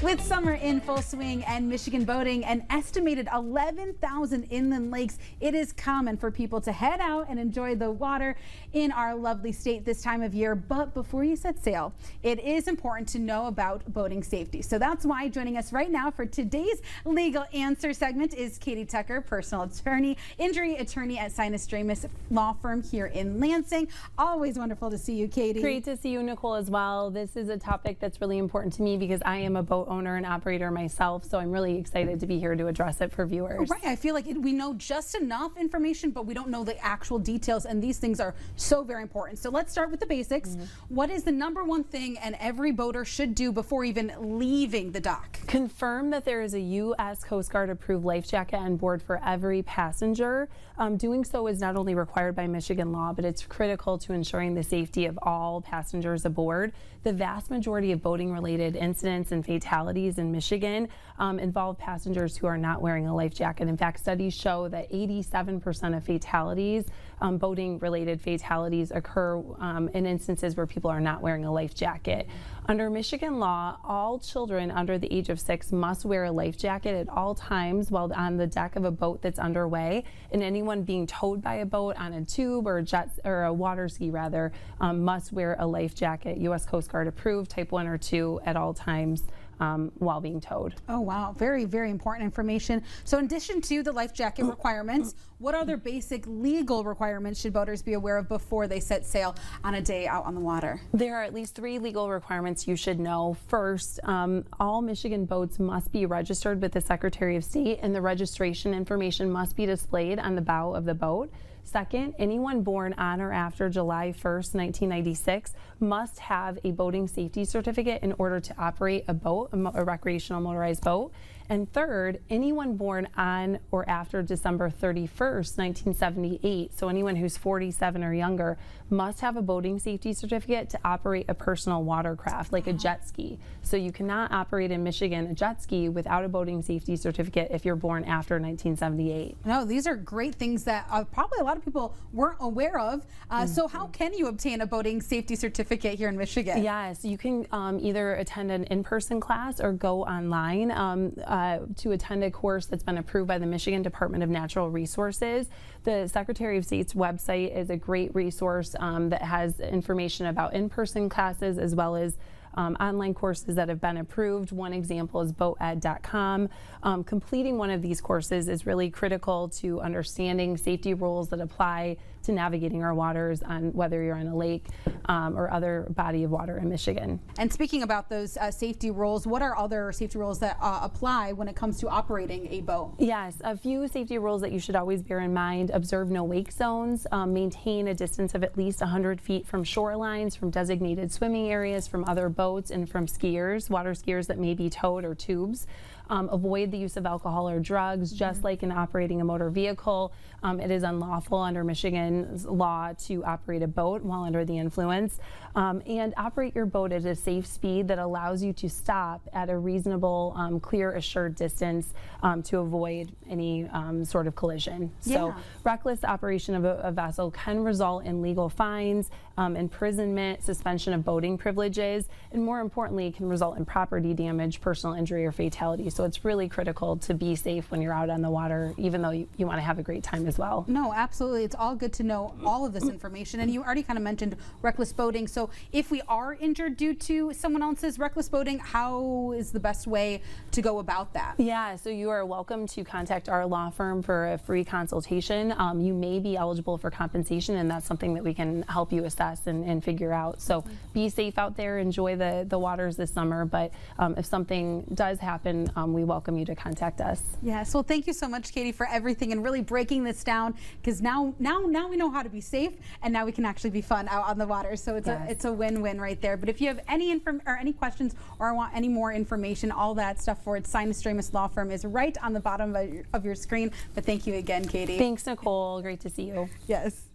With summer in full swing and Michigan boating an estimated 11,000 inland lakes, it is common for people to head out and enjoy the water in our lovely state this time of year. But before you set sail, it is important to know about boating safety. So that's why joining us right now for today's Legal Answer segment is Katie Tucker, personal attorney, injury attorney at Sinas Dramis law firm here in Lansing. Always wonderful to see you, Katie. Great to see you, Nicole, as well. This is a topic that's really important to me because I am a boat owner and operator myself, so I'm really excited to be here to address it for viewers. Right, I feel like we know just enough information, but we don't know the actual details, and these things are so very important. So let's start with the basics. What is the #1 thing and every boater should do before even leaving the dock? Confirm that there is a U.S. Coast Guard approved life jacket on board for every passenger. Doing so is not only required by Michigan law, but it's critical to ensuring the safety of all passengers aboard. The vast majority of boating related incidents and fatalities in Michigan involve passengers who are not wearing a life jacket. In fact, studies show that 87% of fatalities, boating related fatalities, occur in instances where people are not wearing a life jacket. Under Michigan law, all children under the age of 6 must wear a life jacket at all times while on the deck of a boat that's underway, and anyone being towed by a boat on a tube or a water ski must wear a life jacket, U.S. Coast Guard approved, type 1 or 2 at all times while being towed. Oh wow, very, very important information. So in addition to the life jacket requirements, what other basic legal requirements should boaters be aware of before they set sail on a day out on the water? There are at least 3 legal requirements you should know. First, all Michigan boats must be registered with the Secretary of State, and the registration information must be displayed on the bow of the boat. Second, anyone born on or after July 1st, 1996 must have a boating safety certificate in order to operate a boat, a recreational motorized boat. And third, anyone born on or after December 31st, 1978, so anyone who's 47 or younger, must have a boating safety certificate to operate a personal watercraft, like a jet ski. So you cannot operate in Michigan a jet ski without a boating safety certificate if you're born after 1978. No, these are great things that probably a lot of people weren't aware of. So how can you obtain a boating safety certificate here in Michigan? Yes, you can either attend an in-person class or go online to attend a course that's been approved by the Michigan Department of Natural Resources. The Secretary of State's website is a great resource that has information about in-person classes as well as online courses that have been approved. One example is boated.com. Completing one of these courses is really critical to understanding safety rules that apply to navigating our waters, on whether you're on a lake or other body of water in Michigan. And speaking about those safety rules, what are other safety rules that apply when it comes to operating a boat? Yes, a few safety rules that you should always bear in mind: observe no wake zones, maintain a distance of at least 100 feet from shorelines, from designated swimming areas, from other boats, and from skiers, water skiers that may be towed or tubes. Avoid the use of alcohol or drugs. Just like in operating a motor vehicle, it is unlawful under Michigan's law to operate a boat while under the influence. And operate your boat at a safe speed that allows you to stop at a reasonable, clear, assured distance to avoid any sort of collision. So reckless operation of a vessel can result in legal fines, imprisonment, suspension of boating privileges, and more importantly, can result in property damage, personal injury, or fatality. So it's really critical to be safe when you're out on the water, even though you want to have a great time as well. No, absolutely. It's all good to know all of this information. And you already kind of mentioned reckless boating. So if we are injured due to someone else's reckless boating, how is the best way to go about that? Yeah, so you are welcome to contact our law firm for a free consultation. You may be eligible for compensation, and that's something that we can help you assess and figure out. So be safe out there, enjoy the waters this summer, but if something does happen, we welcome you to contact us. Yes, well, thank you so much, Katie, for everything and really breaking this down, because now we know how to be safe, and now we can actually be fun out on the water. So it's a win-win right there. But if you have any questions or want any more information, all that stuff for its Sinas Dramis law firm is right on the bottom of your screen. But thank you again, Katie. Thanks, Nicole. Great to see you. Yes.